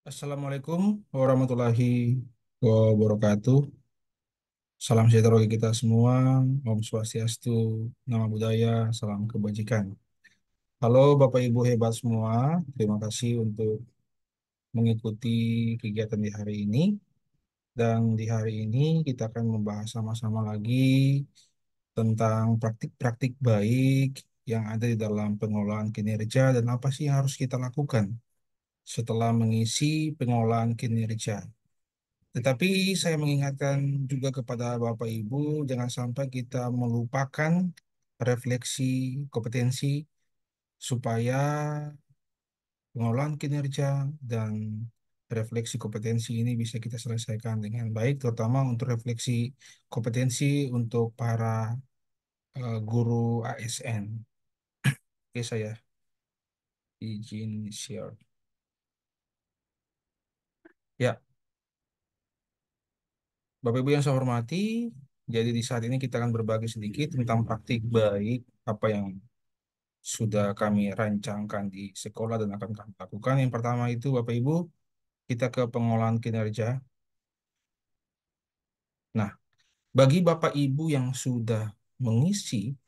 Assalamualaikum warahmatullahi wabarakatuh. Salam sejahtera bagi kita semua. Om Swastiastu, Nama Budaya, salam kebajikan. Halo Bapak Ibu hebat semua. Terima kasih untuk mengikuti kegiatan di hari ini. Dan di hari ini kita akan membahas sama-sama lagi tentang praktik-praktik baik yang ada di dalam pengelolaan kinerja dan apa sih yang harus kita lakukan setelah mengisi pengelolaan kinerja. Tetapi saya mengingatkan juga kepada Bapak Ibu, jangan sampai kita melupakan refleksi kompetensi supaya pengelolaan kinerja dan refleksi kompetensi ini bisa kita selesaikan dengan baik, terutama untuk refleksi kompetensi untuk para guru ASN. Oke, saya izin share. Ya, Bapak Ibu yang saya hormati, jadi di saat ini kita akan berbagi sedikit tentang praktik baik apa yang sudah kami rancangkan di sekolah dan akan kami lakukan. Yang pertama itu Bapak Ibu, kita ke pengolahan kinerja. Nah, bagi Bapak Ibu yang sudah mengisi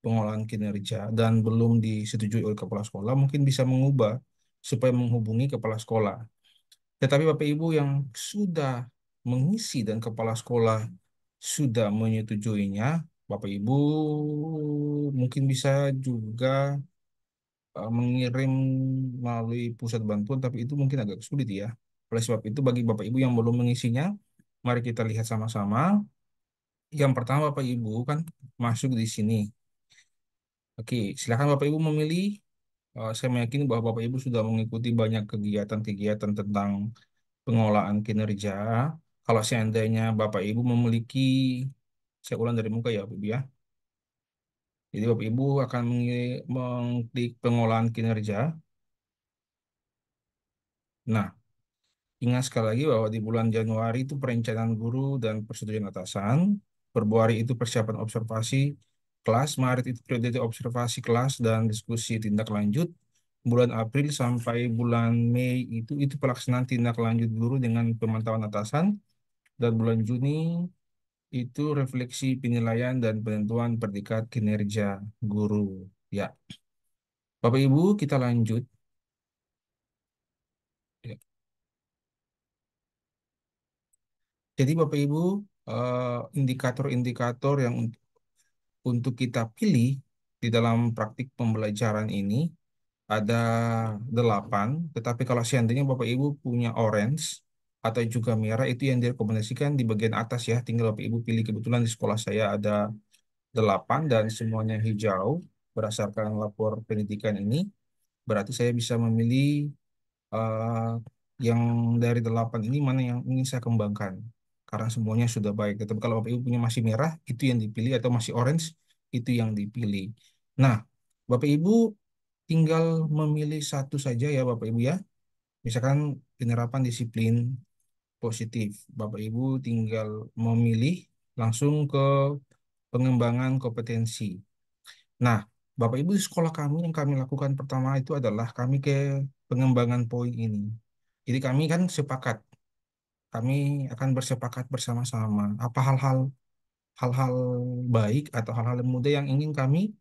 pengolahan kinerja dan belum disetujui oleh kepala sekolah, mungkin bisa mengubah supaya menghubungi kepala sekolah. Tetapi Bapak Ibu yang sudah mengisi dan kepala sekolah sudah menyetujuinya, Bapak Ibu mungkin bisa juga mengirim melalui pusat bantuan, tapi itu mungkin agak sulit ya. Oleh sebab itu, bagi Bapak Ibu yang belum mengisinya, mari kita lihat sama-sama. Yang pertama, Bapak Ibu kan masuk di sini. Oke, silakan Bapak Ibu memilih. Saya meyakini bahwa Bapak Ibu sudah mengikuti banyak kegiatan-kegiatan tentang pengelolaan kinerja. Kalau seandainya Bapak Ibu memiliki, saya ulang dari muka ya, Bapak Ibu ya. Jadi Bapak Ibu akan mengklik pengolahan kinerja. Nah, ingat sekali lagi bahwa di bulan Januari itu perencanaan guru dan persetujuan atasan, Februari itu persiapan observasi kelas, Maret itu prioritas observasi kelas dan diskusi tindak lanjut, bulan April sampai bulan Mei itu pelaksanaan tindak lanjut guru dengan pemantauan atasan, dan bulan Juni itu refleksi penilaian dan penentuan predikat kinerja guru. Ya, Bapak Ibu kita lanjut. Ya. Jadi Bapak Ibu indikator-indikator yang untuk kita pilih di dalam praktik pembelajaran ini ada 8, tetapi kalau seandainya Bapak Ibu punya orange atau juga merah itu yang direkomendasikan di bagian atas ya, tinggal Bapak Ibu pilih. Kebetulan di sekolah saya ada 8 dan semuanya hijau berdasarkan lapor pendidikan ini, berarti saya bisa memilih eh, yang dari 8 ini mana yang ingin saya kembangkan karena semuanya sudah baik. Tetapi kalau Bapak Ibu punya masih merah, itu yang dipilih, atau masih orange, itu yang dipilih. Nah, Bapak Ibu tinggal memilih satu saja ya Bapak Ibu ya. Misalkan penerapan disiplin positif. Bapak Ibu tinggal memilih langsung ke pengembangan kompetensi. Nah, Bapak Ibu di sekolah kami yang kami lakukan pertama itu adalah kami ke pengembangan poin ini. Jadi kami kan sepakat, kami akan bersepakat bersama-sama apa hal-hal baik atau hal-hal yang mudah yang ingin kami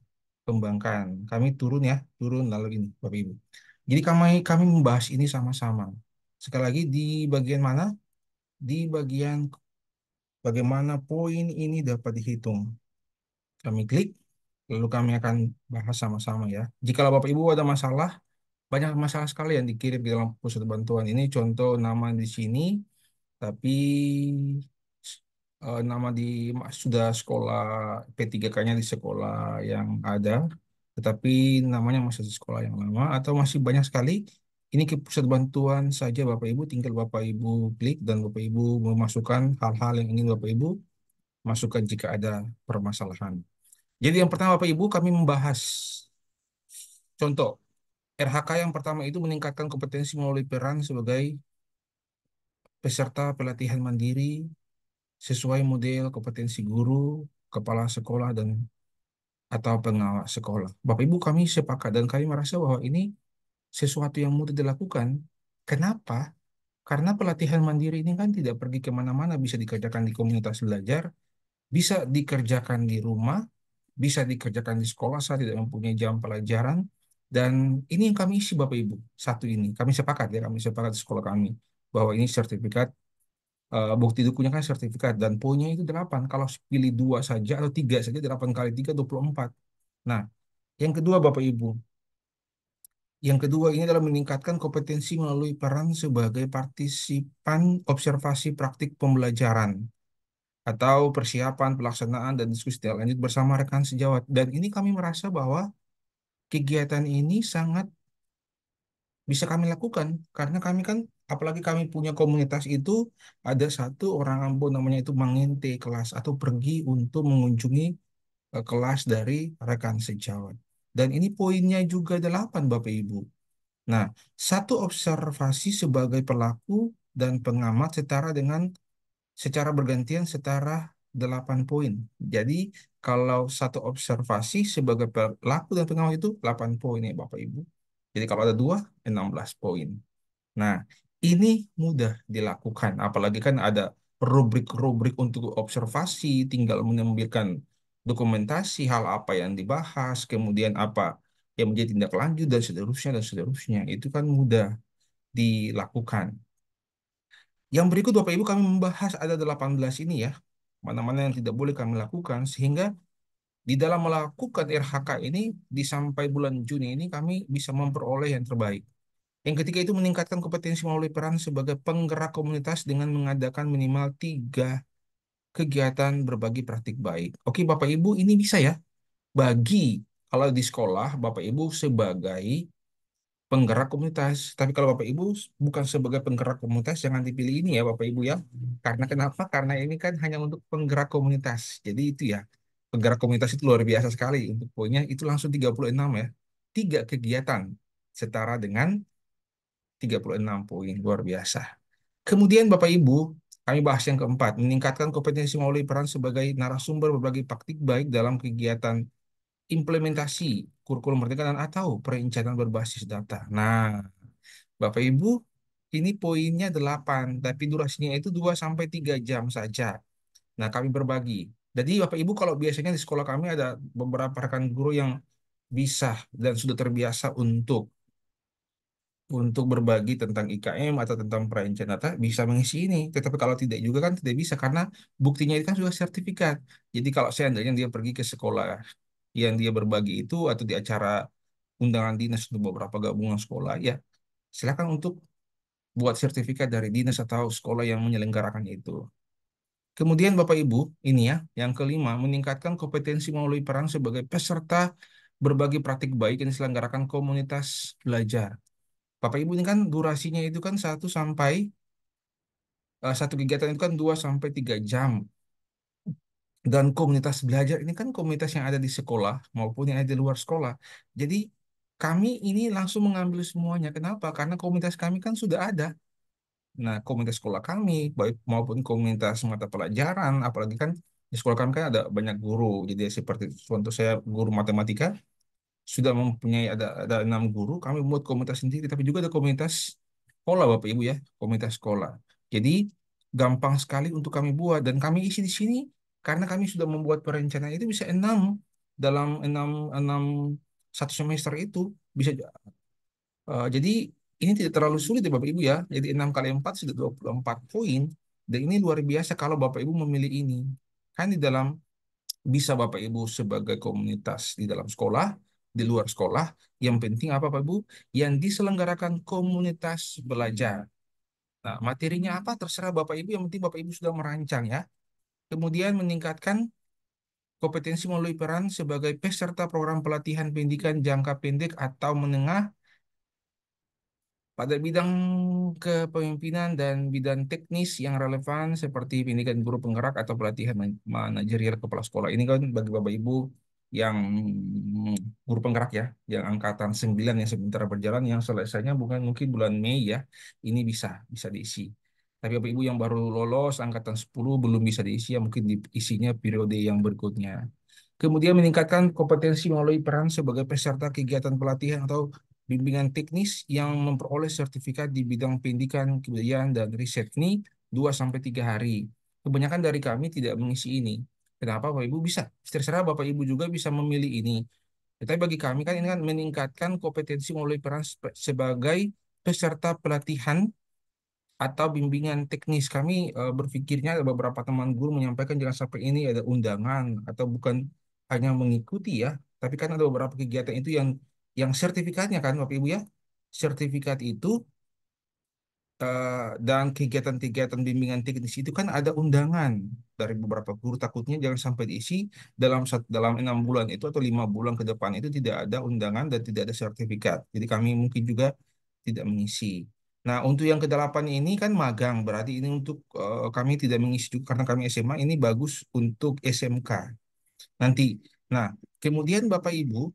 kembangkan. Kami turun ya, turun lalu ini Bapak Ibu. Jadi kami membahas ini sama-sama. Sekali lagi di bagian mana? Di bagian bagaimana poin ini dapat dihitung. Kami klik, lalu kami akan bahas sama-sama ya. Jika Bapak Ibu ada masalah, banyak masalah sekali yang dikirim di dalam pusat bantuan ini. Contoh nama di sini, tapi nama di sudah sekolah P3K-nya di sekolah yang ada, tetapi namanya masih di sekolah yang lama, atau masih banyak sekali. Ini ke pusat bantuan saja Bapak Ibu, tinggal Bapak Ibu klik dan Bapak Ibu memasukkan hal-hal yang ingin Bapak Ibu masukkan jika ada permasalahan. Jadi yang pertama Bapak Ibu kami membahas contoh RHK yang pertama itu meningkatkan kompetensi melalui peran sebagai peserta pelatihan mandiri sesuai model kompetensi guru, kepala sekolah, dan atau pengawas sekolah. Bapak Ibu kami sepakat dan kami merasa bahwa ini sesuatu yang mudah dilakukan. Kenapa? Karena pelatihan mandiri ini kan tidak pergi kemana-mana, bisa dikerjakan di komunitas belajar, bisa dikerjakan di rumah, bisa dikerjakan di sekolah saat tidak mempunyai jam pelajaran. Dan ini yang kami isi Bapak Ibu. Satu ini, kami sepakat ya, kami sepakat di sekolah kami bahwa ini sertifikat, bukti dukunya kan sertifikat dan poinnya itu 8. Kalau pilih dua saja atau tiga saja 8 kali 3 24. Nah, yang kedua Bapak Ibu, yang kedua ini adalah meningkatkan kompetensi melalui peran sebagai partisipan observasi praktik pembelajaran atau persiapan pelaksanaan dan diskusi tindak lanjut bersama rekan sejawat. Dan ini kami merasa bahwa kegiatan ini sangat bisa kami lakukan karena kami kan, apalagi kami punya komunitas itu, ada satu orang Ambon namanya itu mengente kelas atau pergi untuk mengunjungi kelas dari rekan sejawat. Dan ini poinnya juga 8 Bapak Ibu. Nah, satu observasi sebagai pelaku dan pengamat secara bergantian setara 8 poin. Jadi, kalau satu observasi sebagai pelaku dan pengamat itu 8 poin ya Bapak Ibu. Jadi kalau ada dua, 16 poin. Nah, ini mudah dilakukan. Apalagi kan ada rubrik-rubrik untuk observasi, tinggal menampilkan dokumentasi hal apa yang dibahas, kemudian apa yang menjadi tindak lanjut, dan seterusnya, dan seterusnya. Itu kan mudah dilakukan. Yang berikut Bapak Ibu kami membahas ada 18 ini ya. Mana-mana yang tidak boleh kami lakukan, sehingga di dalam melakukan RHK ini, di sampai bulan Juni ini kami bisa memperoleh yang terbaik. Yang ketiga itu meningkatkan kompetensi melalui peran sebagai penggerak komunitas dengan mengadakan minimal 3 kegiatan berbagi praktik baik. Oke, Bapak Ibu, ini bisa ya. Bagi, kalau di sekolah, Bapak Ibu sebagai penggerak komunitas. Tapi kalau Bapak Ibu bukan sebagai penggerak komunitas, jangan dipilih ini ya Bapak Ibu ya. Karena kenapa? Karena ini kan hanya untuk penggerak komunitas. Jadi itu ya, penggerak komunitas itu luar biasa sekali. Untuk poinnya itu langsung 36 ya. 3 kegiatan setara dengan 36 poin, luar biasa. Kemudian Bapak Ibu, kami bahas yang keempat, meningkatkan kompetensi melalui peran sebagai narasumber berbagi praktik baik dalam kegiatan implementasi kurikulum merdeka dan atau perencanaan berbasis data. Nah, Bapak Ibu, ini poinnya 8, tapi durasinya itu 2 sampai 3 jam saja. Nah, kami berbagi. Jadi Bapak Ibu, kalau biasanya di sekolah kami ada beberapa rekan guru yang bisa dan sudah terbiasa untuk berbagi tentang IKM atau tentang perencanaan data, bisa mengisi ini. Tetapi kalau tidak juga kan tidak bisa karena buktinya itu kan sudah sertifikat. Jadi kalau seandainya dia pergi ke sekolah yang dia berbagi itu atau di acara undangan dinas untuk beberapa gabungan sekolah, ya silakan untuk buat sertifikat dari dinas atau sekolah yang menyelenggarakan itu. Kemudian Bapak Ibu, ini ya, yang kelima, meningkatkan kompetensi melalui peran sebagai peserta berbagi praktik baik yang diselenggarakan komunitas belajar. Bapak Ibu ini kan durasinya itu kan satu kegiatan itu kan 2 sampai 3 jam. Dan komunitas belajar ini kan komunitas yang ada di sekolah maupun yang ada di luar sekolah. Jadi kami ini langsung mengambil semuanya. Kenapa? Karena komunitas kami kan sudah ada. Nah, komunitas sekolah kami, baik maupun komunitas mata pelajaran, apalagi kan di sekolah kami kan ada banyak guru. Jadi seperti contoh saya guru matematika, sudah mempunyai ada 6 guru, kami membuat komunitas sendiri, tapi juga ada komunitas sekolah Bapak Ibu ya, komunitas sekolah. Jadi gampang sekali untuk kami buat dan kami isi di sini karena kami sudah membuat perencanaan itu bisa 6 dalam 6 satu semester itu bisa. Jadi ini tidak terlalu sulit ya Bapak Ibu ya. Jadi 6 kali 4 sudah 24 poin dan ini luar biasa kalau Bapak Ibu memilih ini. Kan di dalam bisa Bapak Ibu sebagai komunitas di dalam sekolah, di luar sekolah. Yang penting apa Bapak Ibu? Yang diselenggarakan komunitas belajar. Nah, materinya apa terserah Bapak Ibu, yang penting Bapak Ibu sudah merancang ya. Kemudian meningkatkan kompetensi melalui peran sebagai peserta program pelatihan pendidikan jangka pendek atau menengah pada bidang kepemimpinan dan bidang teknis yang relevan seperti pendidikan guru penggerak atau pelatihan manajerial kepala sekolah. Ini kan bagi Bapak Ibu yang guru penggerak ya, yang angkatan 9 yang sebentar berjalan, yang selesainya bukan mungkin bulan Mei ya, ini bisa diisi. Tapi Bapak Ibu yang baru lolos angkatan 10 belum bisa diisi, ya mungkin diisinya periode yang berikutnya. Kemudian meningkatkan kompetensi melalui peran sebagai peserta kegiatan pelatihan atau bimbingan teknis yang memperoleh sertifikat di bidang pendidikan, kebudayaan, dan riset ini 2 sampai 3 hari. Kebanyakan dari kami tidak mengisi ini. Kenapa Bapak Ibu bisa? Terserah Bapak Ibu juga bisa memilih ini. Tapi bagi kami kan ini kan meningkatkan kompetensi melalui peran sebagai peserta pelatihan atau bimbingan teknis. Kami berpikirnya ada beberapa teman guru menyampaikan jangan sampai ini ada undangan atau bukan hanya mengikuti ya, tapi kan ada beberapa kegiatan itu yang sertifikatnya kan Bapak Ibu ya. Sertifikat itu dan kegiatan-kegiatan bimbingan teknis itu kan ada undangan dari beberapa guru. Takutnya jangan sampai diisi dalam 6 bulan itu atau 5 bulan ke depan itu tidak ada undangan dan tidak ada sertifikat. Jadi kami mungkin juga tidak mengisi. Nah, untuk yang ke-8 ini kan magang, berarti ini untuk kami tidak mengisi juga karena kami SMA, ini bagus untuk SMK nanti. Nah, kemudian Bapak Ibu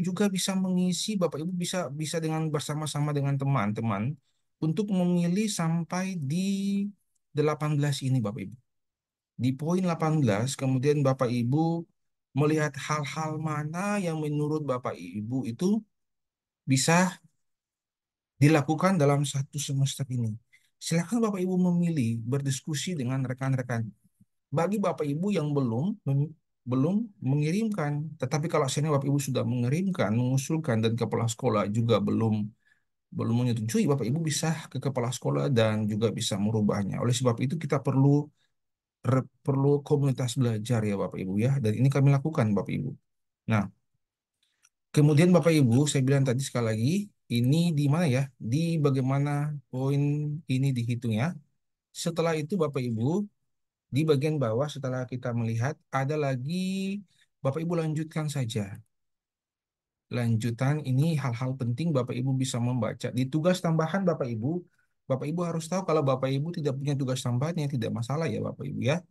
juga bisa mengisi, Bapak Ibu bisa bisa dengan bersama-sama dengan teman-teman untuk memilih sampai di 18 ini Bapak Ibu. Di poin 18 kemudian Bapak Ibu melihat hal-hal mana yang menurut Bapak Ibu itu bisa dilakukan dalam 1 semester ini. Silakan Bapak Ibu memilih berdiskusi dengan rekan-rekan. Bagi Bapak Ibu yang belum mengirimkan, tetapi kalau seandainya Bapak Ibu sudah mengirimkan, mengusulkan dan kepala sekolah juga belum belum menyetujui, Bapak Ibu bisa ke kepala sekolah dan juga bisa merubahnya. Oleh sebab itu kita perlu komunitas belajar ya Bapak Ibu ya, dan ini kami lakukan Bapak Ibu. Nah, kemudian Bapak Ibu, saya bilang tadi sekali lagi, ini di mana ya? Di bagaimana poin ini dihitung ya. Setelah itu Bapak Ibu, di bagian bawah setelah kita melihat ada lagi Bapak Ibu lanjutkan saja. Lanjutan ini hal-hal penting Bapak Ibu bisa membaca. Di tugas tambahan Bapak Ibu harus tahu kalau Bapak Ibu tidak punya tugas tambahan ya tidak masalah ya Bapak Ibu ya.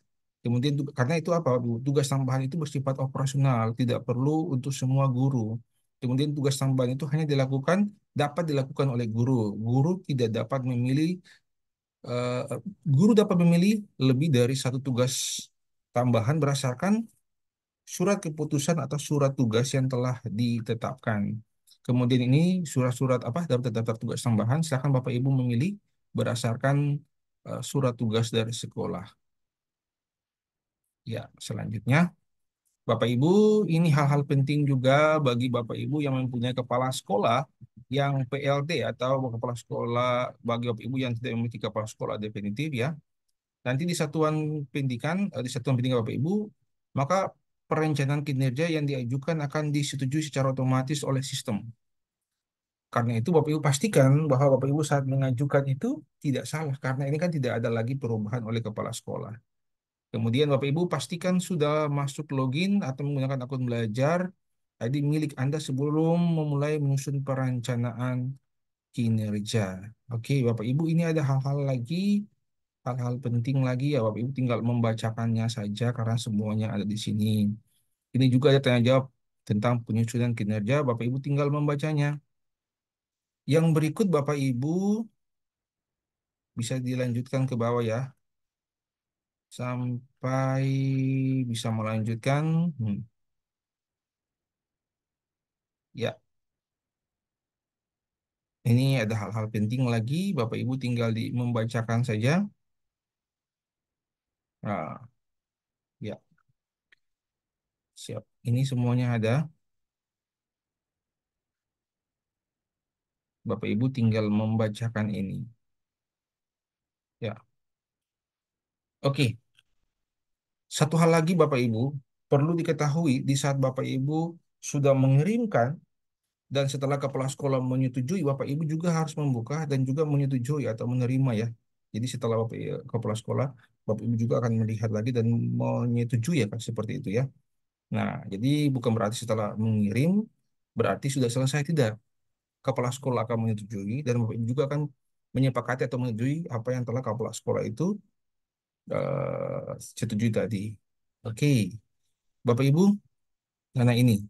Kemudian karena itu apa Bu? Tugas tambahan itu bersifat operasional, tidak perlu untuk semua guru. Kemudian tugas tambahan itu hanya dapat dilakukan oleh guru. Guru tidak dapat memilih eh, Guru dapat memilih lebih dari satu tugas tambahan berdasarkan surat keputusan atau surat tugas yang telah ditetapkan. Kemudian ini surat-surat apa dapat daftar tugas tambahan, silakan Bapak Ibu memilih berdasarkan surat tugas dari sekolah. Ya, selanjutnya Bapak Ibu, ini hal-hal penting juga bagi Bapak Ibu yang mempunyai kepala sekolah yang PLT atau kepala sekolah, bagi Bapak Ibu yang tidak memiliki kepala sekolah definitif ya. Nanti di satuan pendidikan Bapak Ibu, maka perencanaan kinerja yang diajukan akan disetujui secara otomatis oleh sistem. Karena itu Bapak Ibu pastikan bahwa Bapak Ibu saat mengajukan itu tidak salah, karena ini kan tidak ada lagi perubahan oleh kepala sekolah. Kemudian Bapak Ibu pastikan sudah masuk login atau menggunakan akun belajar ID milik Anda sebelum memulai menyusun perencanaan kinerja. Oke, Bapak Ibu, ini ada hal-hal penting lagi ya Bapak Ibu tinggal membacakannya saja karena semuanya ada di sini. Ini juga ada tanya jawab tentang penyusunan kinerja, Bapak Ibu tinggal membacanya. Yang berikut Bapak Ibu bisa dilanjutkan ke bawah ya sampai bisa melanjutkan. Ya, ini ada hal-hal penting lagi, Bapak Ibu tinggal membacakan saja. Nah, ya, siap. Ini semuanya ada. Bapak Ibu tinggal membacakan ini. Ya, oke. Satu hal lagi Bapak Ibu, perlu diketahui di saat Bapak Ibu sudah mengirimkan dan setelah kepala sekolah menyetujui, Bapak Ibu juga harus membuka dan juga menyetujui atau menerima ya. Jadi setelah kepala sekolah, Bapak Ibu juga akan melihat lagi dan menyetujui ya kan seperti itu ya. Nah, jadi bukan berarti setelah mengirim berarti sudah selesai, tidak. Kepala sekolah akan menyetujui dan Bapak Ibu juga akan menyepakati atau menyetujui apa yang telah kepala sekolah itu setujui tadi. Oke, Bapak Ibu, nah ini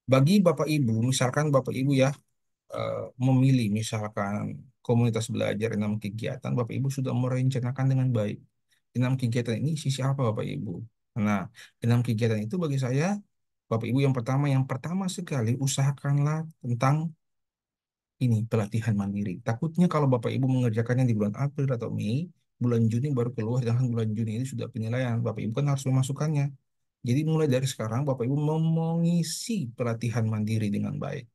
bagi Bapak Ibu, misalkan Bapak Ibu ya memilih misalkan komunitas belajar 6 kegiatan, Bapak Ibu sudah merencanakan dengan baik. 6 kegiatan ini sisi apa Bapak Ibu? Nah, 6 kegiatan itu bagi saya Bapak Ibu yang pertama sekali usahakanlah tentang ini pelatihan mandiri. Takutnya kalau Bapak Ibu mengerjakannya di bulan April atau Mei, bulan Juni baru keluar, dan bulan Juni ini sudah penilaian. Bapak Ibu kan harus memasukkannya. Jadi mulai dari sekarang Bapak Ibu mengisi pelatihan mandiri dengan baik.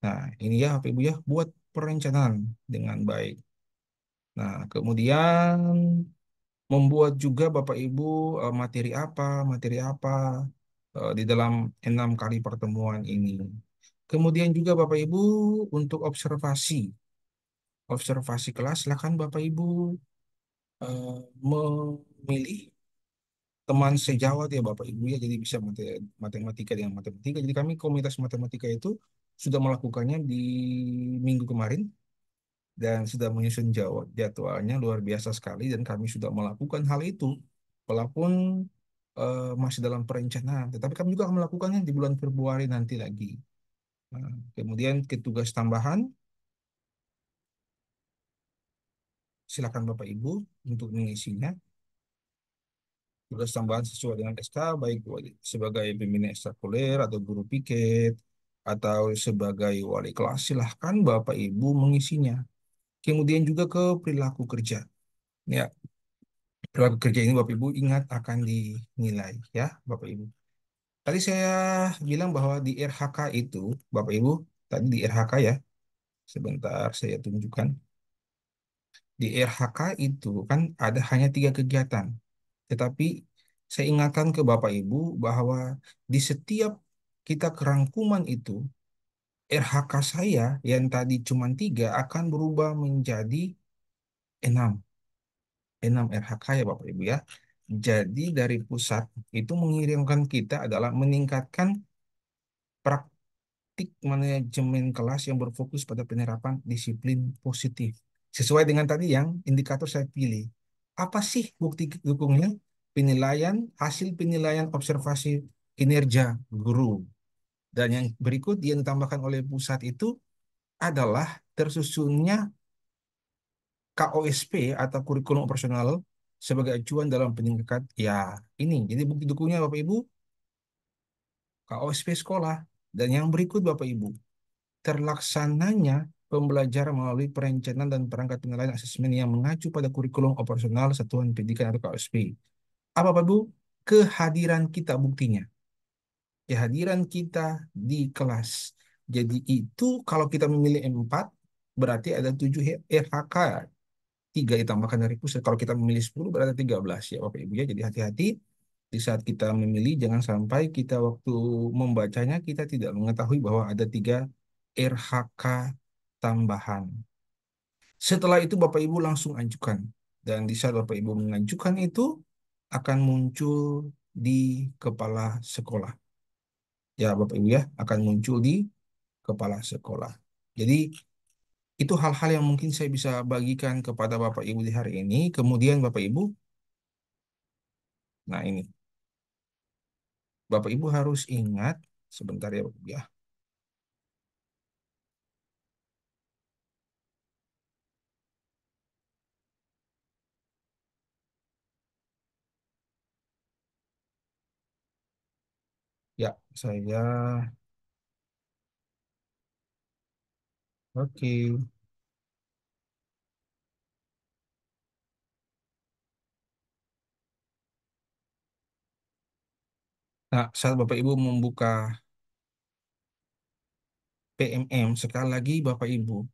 Nah, ini ya Bapak Ibu ya, buat perencanaan dengan baik. Nah, kemudian membuat juga Bapak Ibu materi apa di dalam 6 kali pertemuan ini. Kemudian juga Bapak Ibu untuk observasi kelas, silakan Bapak Ibu memilih teman sejawat ya Bapak Ibu ya, jadi bisa matematika dengan matematika. Jadi kami komunitas matematika itu sudah melakukannya di minggu kemarin dan sudah menyusun jadwalnya luar biasa sekali, dan kami sudah melakukan hal itu walaupun masih dalam perencanaan, tetapi kami juga akan melakukannya di bulan Februari nanti lagi. Nah, kemudian ke tugas tambahan, silakan Bapak Ibu untuk mengisinya. Tugas tambahan sesuai dengan SK, baik sebagai pembina ekstrakurikuler atau guru piket atau sebagai wali kelas, silahkan Bapak Ibu mengisinya. Kemudian juga ke perilaku kerja. Ya, perilaku kerja ini Bapak Ibu ingat akan dinilai ya Bapak Ibu. Tadi saya bilang bahwa di RHK itu, Bapak Ibu, tadi di RHK ya, sebentar saya tunjukkan. Di RHK itu kan ada hanya 3 kegiatan. Tetapi saya ingatkan ke Bapak Ibu bahwa di setiap kita kerangkuman itu, RHK saya yang tadi cuma 3 akan berubah menjadi 6. 6 RHK ya Bapak Ibu ya. Jadi dari pusat itu mengirimkan kita adalah meningkatkan praktik manajemen kelas yang berfokus pada penerapan disiplin positif. Sesuai dengan tadi yang indikator saya pilih. Apa sih bukti dukungnya? Hasil penilaian observasi kinerja guru. Dan yang berikut yang ditambahkan oleh pusat itu adalah tersusunnya KOSP atau kurikulum operasional sebagai acuan dalam peningkatan. Ya, ini. Jadi bukti dukungnya Bapak Ibu, KOSP sekolah. Dan yang berikut Bapak Ibu, terlaksananya pembelajaran melalui perencanaan dan perangkat penilaian asesmen yang mengacu pada kurikulum operasional satuan pendidikan atau KOSP. Apa Bapak Ibu? Kehadiran kita buktinya. Kehadiran kita di kelas. Jadi itu kalau kita memilih 4, berarti ada 7 RHK. 3 ditambahkan dari pusat. Kalau kita memilih 10, berarti 13 ya Bapak Ibu ya. Jadi hati-hati di saat kita memilih, jangan sampai kita waktu membacanya kita tidak mengetahui bahwa ada 3 RHK tambahan. Setelah itu Bapak Ibu langsung ajukan. Dan di saat Bapak Ibu mengajukan itu akan muncul di kepala sekolah. Ya Bapak Ibu ya, akan muncul di kepala sekolah. Jadi itu hal-hal yang mungkin saya bisa bagikan kepada Bapak Ibu di hari ini. Kemudian Bapak Ibu, nah ini, Bapak Ibu harus ingat, sebentar ya Bapak Ibu ya. Ya, saya, oke. Nah, saat Bapak Ibu membuka PMM, sekali lagi Bapak Ibu,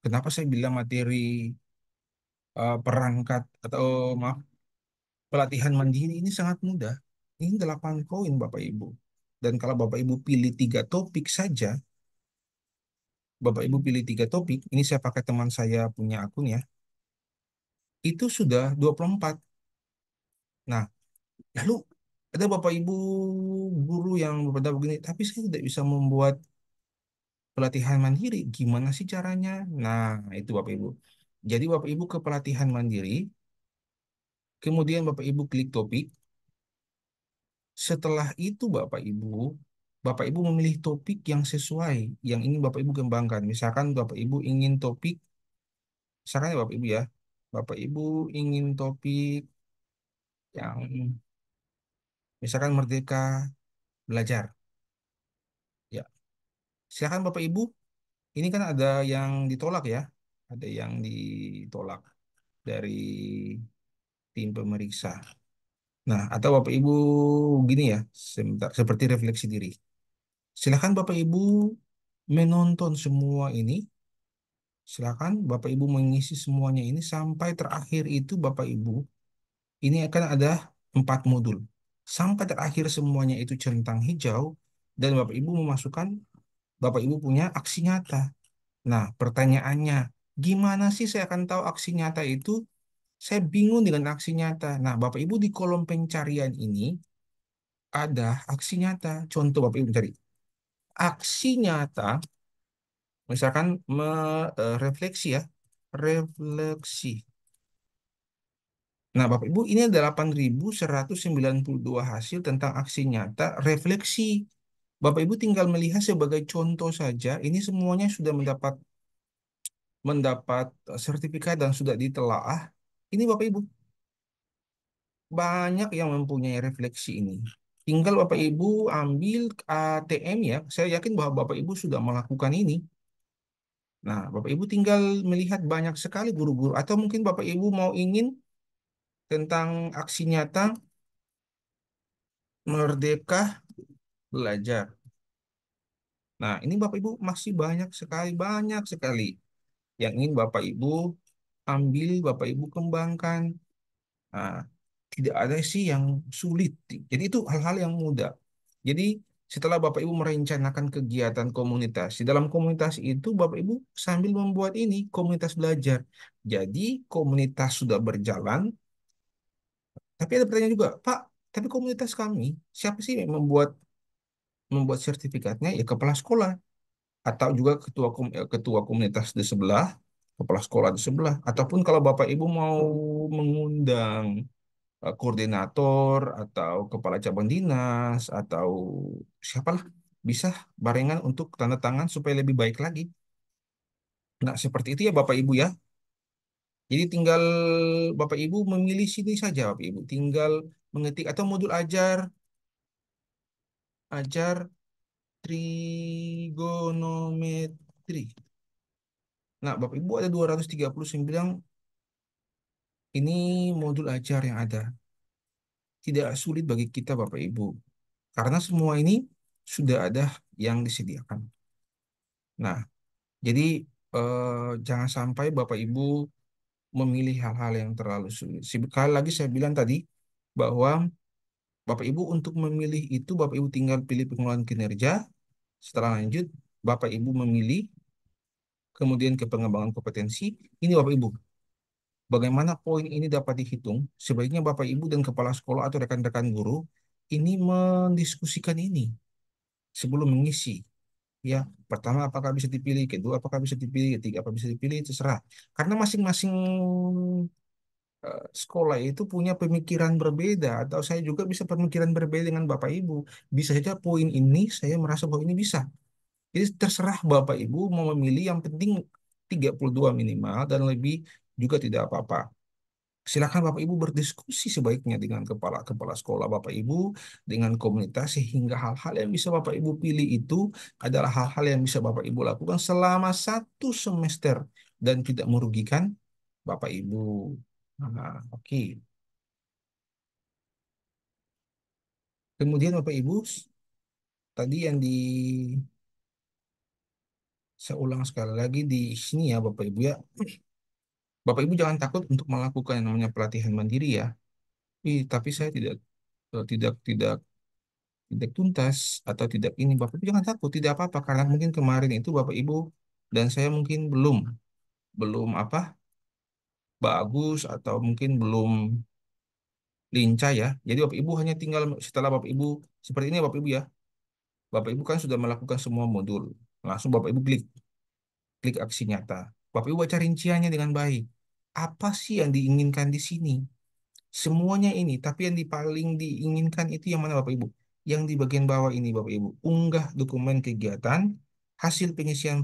kenapa saya bilang materi perangkat atau maaf, pelatihan mandiri ini sangat mudah. Ini 8 poin Bapak Ibu. Dan kalau Bapak Ibu pilih 3 topik saja, Bapak Ibu pilih 3 topik, ini saya pakai teman saya punya akun ya, itu sudah 24. Nah, lalu ada Bapak Ibu guru yang berbeda begini, tapi saya tidak bisa membuat pelatihan mandiri. Gimana sih caranya? Nah, itu Bapak Ibu. Jadi Bapak Ibu ke pelatihan mandiri, kemudian Bapak Ibu klik topik. Setelah itu Bapak Ibu memilih topik yang sesuai, yang ingin Bapak Ibu kembangkan. Misalkan Bapak Ibu ingin topik, misalkan ya Bapak Ibu ya, Bapak Ibu ingin topik yang misalkan merdeka belajar. Silakan Bapak Ibu, ini kan ada yang ditolak ya. Ada yang ditolak dari tim pemeriksa. Nah, atau Bapak Ibu gini ya, sebentar, seperti refleksi diri. Silakan Bapak Ibu menonton semua ini. Silakan Bapak Ibu mengisi semuanya ini sampai terakhir itu Bapak Ibu. Ini akan ada 4 modul. Sampai terakhir semuanya itu centang hijau dan Bapak Ibu memasukkan Bapak Ibu punya aksi nyata. Nah, pertanyaannya, gimana sih saya akan tahu aksi nyata itu? Saya bingung dengan aksi nyata. Nah, Bapak Ibu di kolom pencarian ini ada aksi nyata. Contoh Bapak Ibu cari. Aksi nyata, misalkan refleksi ya. Refleksi. Nah, Bapak Ibu, ini ada 8.192 hasil tentang aksi nyata refleksi. Bapak Ibu tinggal melihat sebagai contoh saja, ini semuanya sudah mendapat mendapat sertifikat dan sudah ditelaah. Ini Bapak Ibu, banyak yang mempunyai refleksi ini. Tinggal Bapak Ibu ambil ATM ya. Saya yakin bahwa Bapak Ibu sudah melakukan ini. Nah, Bapak Ibu tinggal melihat banyak sekali guru-guru atau mungkin Bapak Ibu mau ingin tentang aksi nyata merdeka belajar. Nah, ini Bapak Ibu masih banyak sekali yang ingin Bapak Ibu ambil, Bapak Ibu kembangkan. Nah, tidak ada sih yang sulit. Jadi itu hal-hal yang mudah. Jadi setelah Bapak Ibu merencanakan kegiatan komunitas, di dalam komunitas itu Bapak Ibu sambil membuat ini komunitas belajar. Jadi komunitas sudah berjalan, tapi ada pertanyaan juga, Pak, tapi komunitas kami, siapa sih yang membuat sertifikatnya? Ya kepala sekolah atau juga ketua komunitas di sebelah, kepala sekolah di sebelah, ataupun kalau Bapak Ibu mau mengundang koordinator atau kepala cabang dinas atau siapalah bisa barengan untuk tanda tangan supaya lebih baik lagi. Nah, seperti itu ya Bapak Ibu ya. Jadi tinggal Bapak Ibu memilih sini saja Bapak Ibu. Tinggal mengetik atau modul ajar trigonometri. Nah, Bapak Ibu ada 239 ini modul ajar yang ada. Tidak sulit bagi kita Bapak Ibu. Karena semua ini sudah ada yang disediakan. Nah, jadi jangan sampai Bapak Ibu memilih hal-hal yang terlalu sulit. Sekali lagi saya bilang tadi bahwa Bapak Ibu untuk memilih itu Bapak Ibu tinggal pilih pengelolaan kinerja. Setelah lanjut Bapak Ibu memilih kemudian ke pengembangan kompetensi. Ini Bapak Ibu, bagaimana poin ini dapat dihitung? Sebaiknya Bapak Ibu dan kepala sekolah atau rekan-rekan guru ini mendiskusikan ini sebelum mengisi. Ya, pertama apakah bisa dipilih, kedua apakah bisa dipilih, ketiga apa bisa dipilih, terserah. Karena masing-masing sekolah itu punya pemikiran berbeda, atau saya juga bisa pemikiran berbeda dengan Bapak Ibu. Bisa saja poin ini saya merasa bahwa ini bisa. Jadi terserah Bapak Ibu mau memilih yang penting 32 minimal dan lebih juga tidak apa-apa. Silakan Bapak Ibu berdiskusi sebaiknya dengan kepala-kepala sekolah Bapak Ibu, dengan komunitas sehingga hal-hal yang bisa Bapak Ibu pilih itu adalah hal-hal yang bisa Bapak Ibu lakukan selama 1 semester dan tidak merugikan Bapak Ibu. Nah, oke. Kemudian Bapak Ibu, tadi yang saya ulang sekali lagi di sini ya Bapak Ibu ya. Bapak Ibu jangan takut untuk melakukan yang namanya pelatihan mandiri ya. Tapi saya tidak tuntas atau tidak ini Bapak Ibu jangan takut tidak apa-apa karena mungkin kemarin itu Bapak Ibu dan saya mungkin belum belum apa bagus atau mungkin belum lincah ya. Jadi Bapak Ibu hanya tinggal setelah Bapak Ibu seperti ini Bapak Ibu ya. Bapak Ibu kan sudah melakukan semua modul. Langsung Bapak Ibu klik klik aksi nyata. Bapak Ibu baca rinciannya dengan baik. Apa sih yang diinginkan di sini? Semuanya ini, tapi yang paling diinginkan itu yang mana Bapak Ibu? Yang di bagian bawah ini Bapak Ibu. Unggah dokumen kegiatan, hasil pengisian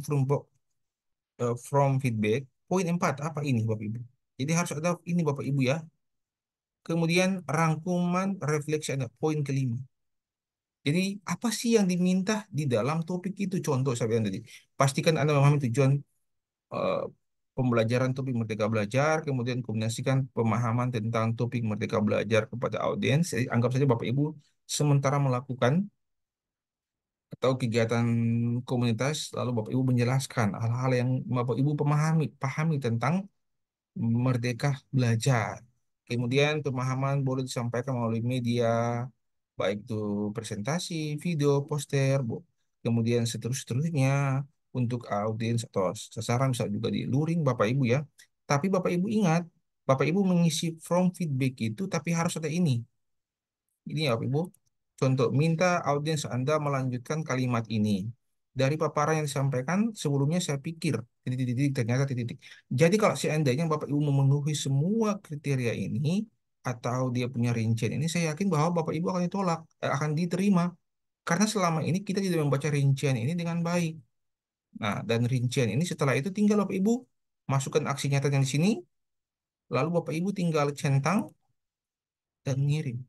from feedback. Poin 4, apa ini Bapak Ibu? Jadi harus ada ini Bapak Ibu ya. Kemudian rangkuman refleksi ada poin kelima. Jadi apa sih yang diminta di dalam topik itu? Contoh saya bilang tadi, pastikan Anda memahami tujuan eh, pembelajaran topik Merdeka Belajar, kemudian kombinasikan pemahaman tentang topik Merdeka Belajar kepada audiens. Jadi, anggap saja Bapak Ibu sementara melakukan atau kegiatan komunitas, lalu Bapak Ibu menjelaskan hal-hal yang Bapak Ibu pahami tentang Merdeka Belajar. Kemudian pemahaman boleh disampaikan melalui media, baik itu presentasi, video, poster, kemudian seterusnya untuk audiens atau sasaran bisa juga di luring Bapak Ibu ya. Tapi Bapak Ibu ingat, Bapak Ibu mengisi form feedback itu tapi harus ada ini. Ini ya Bapak Ibu. Contoh, minta audiens Anda melanjutkan kalimat ini. Dari paparan yang disampaikan, sebelumnya saya pikir, titik-titik, ternyata titik-titik. Jadi kalau seandainya Bapak Ibu memenuhi semua kriteria ini, atau dia punya rincian ini, saya yakin bahwa Bapak Ibu akan ditolak, akan diterima. Karena selama ini kita tidak membaca rincian ini dengan baik. Nah, dan rincian ini setelah itu tinggal Bapak Ibu masukkan aksi nyata yang di sini, lalu Bapak Ibu tinggal centang dan ngirim.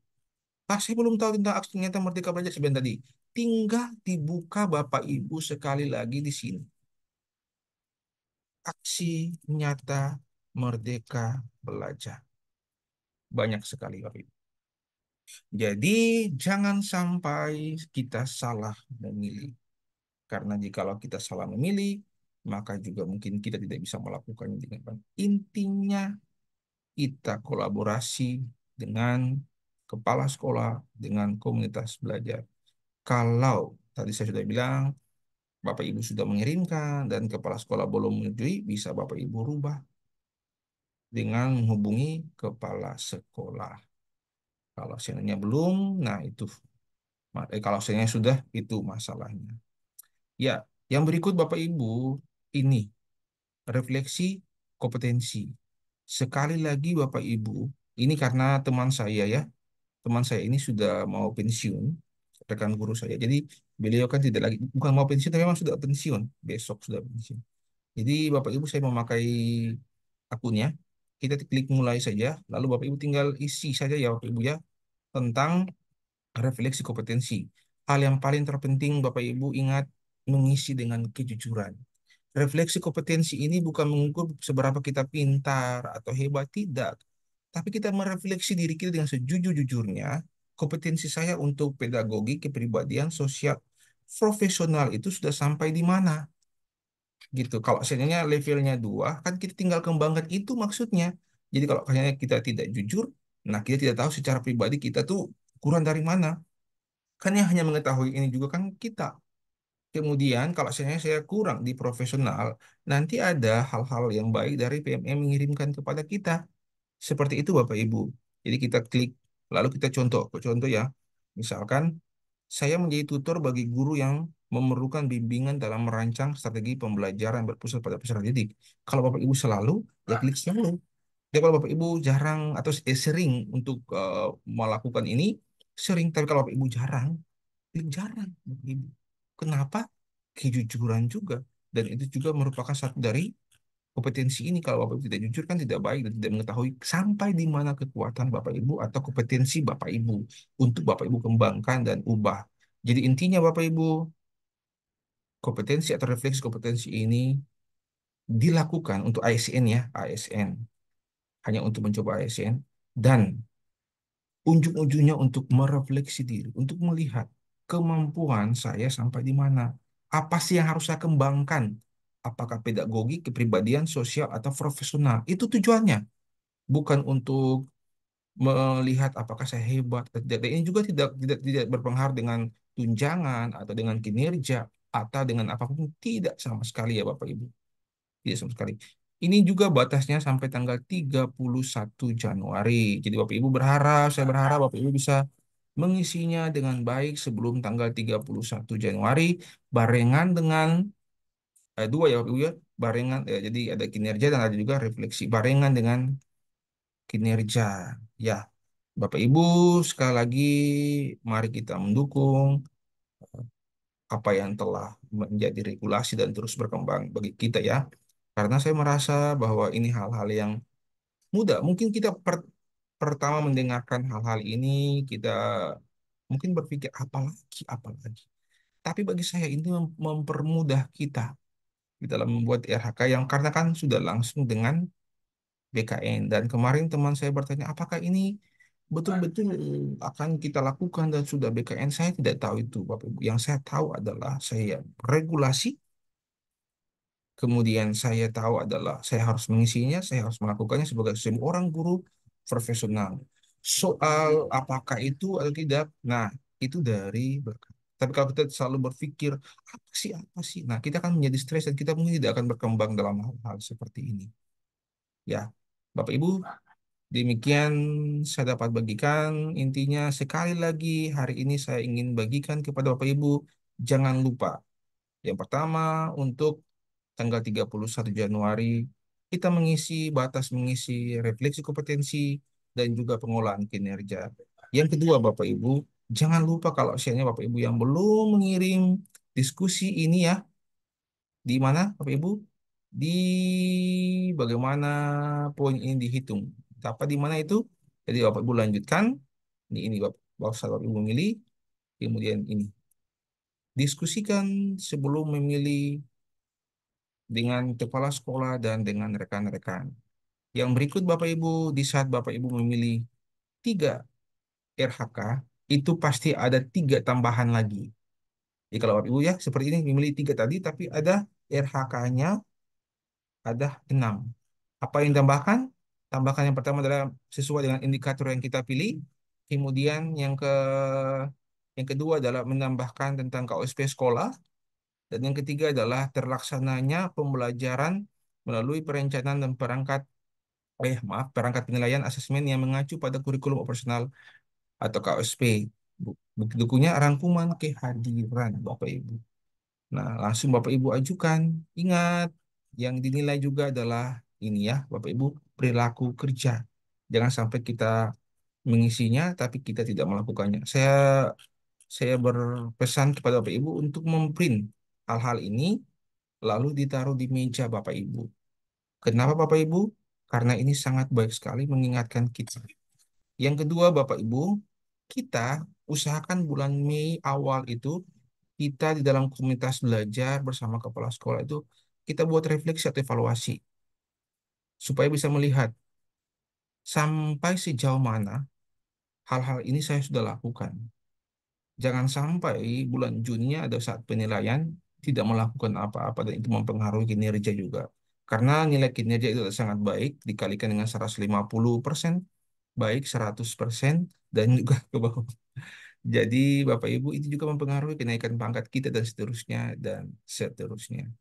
Saya belum tahu tentang aksi nyata Merdeka Belajar sebentar tadi. Tinggal dibuka Bapak Ibu sekali lagi di sini. Aksi nyata Merdeka Belajar. Banyak sekali Bapak Ibu. Jadi jangan sampai kita salah memilih. Karena jikalau kita salah memilih, maka juga mungkin kita tidak bisa melakukannya dengan baik. Intinya kita kolaborasi dengan kepala sekolah, dengan komunitas belajar. Kalau tadi saya sudah bilang, Bapak Ibu sudah mengirimkan dan kepala sekolah belum menyetujui, bisa Bapak Ibu rubah dengan menghubungi kepala sekolah. Kalau seandainya belum, nah itu. Kalau seandainya sudah, itu masalahnya. Ya, yang berikut Bapak Ibu, ini refleksi kompetensi. Sekali lagi Bapak Ibu, ini karena teman saya ya, teman saya ini sudah mau pensiun, rekan guru saya. Jadi beliau kan tidak lagi, bukan mau pensiun, tapi memang sudah pensiun. Besok sudah pensiun. Jadi Bapak Ibu saya memakai akunnya. Kita klik mulai saja, lalu Bapak Ibu tinggal isi saja ya Bapak Ibu ya tentang refleksi kompetensi. Hal yang paling terpenting Bapak Ibu ingat mengisi dengan kejujuran. Refleksi kompetensi ini bukan mengukur seberapa kita pintar atau hebat, tidak. Tapi kita merefleksi diri kita dengan sejujur-jujurnya, kompetensi saya untuk pedagogi, kepribadian, sosial, profesional itu sudah sampai di mana gitu. Kalau seandainya levelnya 2, kan kita tinggal kembangkan itu maksudnya. Jadi kalau misalnya kita tidak jujur, nah kita tidak tahu secara pribadi kita tuh kurang dari mana. Kan yang hanya mengetahui ini juga kan kita. Kemudian kalau seandainya saya kurang di profesional, nanti ada hal-hal yang baik dari PMM mengirimkan kepada kita. Seperti itu Bapak Ibu. Jadi kita klik, lalu kita contoh, contoh ya. Misalkan saya menjadi tutor bagi guru yang memerlukan bimbingan dalam merancang strategi pembelajaran berpusat pada peserta didik. Kalau Bapak Ibu selalu, ya klik selalu. Tapi kalau Bapak Ibu jarang atau sering untuk melakukan ini, sering. Tapi kalau Bapak Ibu jarang, klik jarang, Bapak Ibu. Kenapa? Kejujuran juga. Dan itu juga merupakan satu dari kompetensi ini. Kalau Bapak Ibu tidak jujur kan tidak baik dan tidak mengetahui sampai di mana kekuatan Bapak Ibu atau kompetensi Bapak Ibu untuk Bapak Ibu kembangkan dan ubah. Jadi intinya Bapak Ibu, kompetensi atau refleksi kompetensi ini dilakukan untuk ASN ya, ASN. Hanya untuk mencoba ASN. Dan ujung-ujungnya untuk merefleksi diri, untuk melihat kemampuan saya sampai di mana. Apa sih yang harus saya kembangkan? Apakah pedagogi, kepribadian, sosial, atau profesional? Itu tujuannya. Bukan untuk melihat apakah saya hebat atau tidak. Dan ini juga tidak berpengaruh dengan tunjangan atau dengan kinerja atau dengan apapun, tidak sama sekali ya Bapak Ibu. Tidak sama sekali. Ini juga batasnya sampai tanggal 31 Januari. Jadi Bapak Ibu berharap, saya berharap Bapak Ibu bisa mengisinya dengan baik sebelum tanggal 31 Januari barengan dengan dua ya Bapak Ibu ya, barengan jadi ada kinerja dan ada juga refleksi barengan dengan kinerja. Ya, Bapak Ibu, sekali lagi mari kita mendukung apa yang telah menjadi regulasi dan terus berkembang bagi kita ya. Karena saya merasa bahwa ini hal-hal yang mudah. Mungkin kita pertama mendengarkan hal-hal ini, kita mungkin berpikir apa lagi. Tapi bagi saya ini mempermudah kita di dalam membuat RHK yang karena kan sudah langsung dengan BKN. Dan kemarin teman saya bertanya, apakah ini betul-betul akan kita lakukan dan sudah BKN? Saya tidak tahu itu, Bapak Ibu. Yang saya tahu adalah saya regulasi, kemudian saya tahu adalah saya harus mengisinya, saya harus melakukannya sebagai seorang guru profesional. Soal apakah itu atau tidak, nah itu dari berkat. Tapi kalau kita selalu berpikir, apa sih? Nah, kita akan menjadi stres dan kita mungkin tidak akan berkembang dalam hal-hal seperti ini. Ya, Bapak Ibu, demikian saya dapat bagikan. Intinya sekali lagi hari ini saya ingin bagikan kepada Bapak Ibu, jangan lupa. Yang pertama, untuk tanggal 31 Januari, kita mengisi refleksi kompetensi dan juga pengolahan kinerja. Yang kedua, Bapak Ibu, jangan lupa kalau misalnya Bapak Ibu yang belum mengirim diskusi ini ya, di mana Bapak Ibu? Di bagaimana poin ini dihitung. Dapat di mana itu? Jadi Bapak Ibu lanjutkan. Ini Bapak Ibu memilih. Kemudian ini. Diskusikan sebelum memilih dengan kepala sekolah dan dengan rekan-rekan. Yang berikut Bapak Ibu, di saat Bapak Ibu memilih 3 RHK, itu pasti ada 3 tambahan lagi. Jadi kalau Bapak Ibu ya, seperti ini memilih 3 tadi, tapi ada RHK-nya ada 6. Apa yang ditambahkan? Tambahkan yang pertama adalah sesuai dengan indikator yang kita pilih. Kemudian yang kedua adalah menambahkan tentang KOSP sekolah. Dan yang ketiga adalah terlaksananya pembelajaran melalui perencanaan dan perangkat penilaian asesmen yang mengacu pada kurikulum operasional atau KOSP. Bukti dukunya rangkuman kehadiran Bapak Ibu. Nah, langsung Bapak Ibu ajukan. Ingat, yang dinilai juga adalah ini ya, Bapak Ibu, perilaku kerja. Jangan sampai kita mengisinya, tapi kita tidak melakukannya. Saya berpesan kepada Bapak Ibu untuk memprint hal-hal ini, lalu ditaruh di meja Bapak Ibu. Kenapa Bapak Ibu? Karena ini sangat baik sekali mengingatkan kita. Yang kedua, Bapak Ibu, kita usahakan bulan Mei awal itu kita di dalam komunitas belajar bersama kepala sekolah itu kita buat refleksi atau evaluasi supaya bisa melihat sampai sejauh mana hal-hal ini saya sudah lakukan. Jangan sampai bulan Juni ada saat penilaian tidak melakukan apa-apa dan itu mempengaruhi kinerja juga. Karena nilai kinerja itu sangat baik dikalikan dengan 150%, baik 100% dan juga ke bawah. Jadi Bapak Ibu itu juga mempengaruhi kenaikan pangkat kita dan seterusnya dan seterusnya.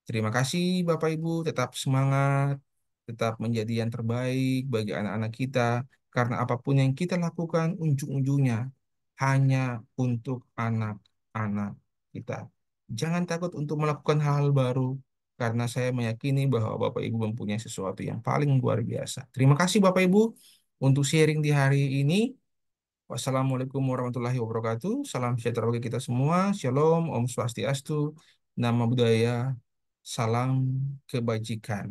Terima kasih Bapak Ibu, tetap semangat, tetap menjadi yang terbaik bagi anak-anak kita, karena apapun yang kita lakukan ujung-ujungnya hanya untuk anak-anak kita. Jangan takut untuk melakukan hal-hal baru, karena saya meyakini bahwa Bapak Ibu mempunyai sesuatu yang paling luar biasa. Terima kasih Bapak Ibu untuk sharing di hari ini. Wassalamualaikum warahmatullahi wabarakatuh. Salam sejahtera bagi kita semua. Shalom, Om Swastiastu, Nama Budaya, salam kebajikan.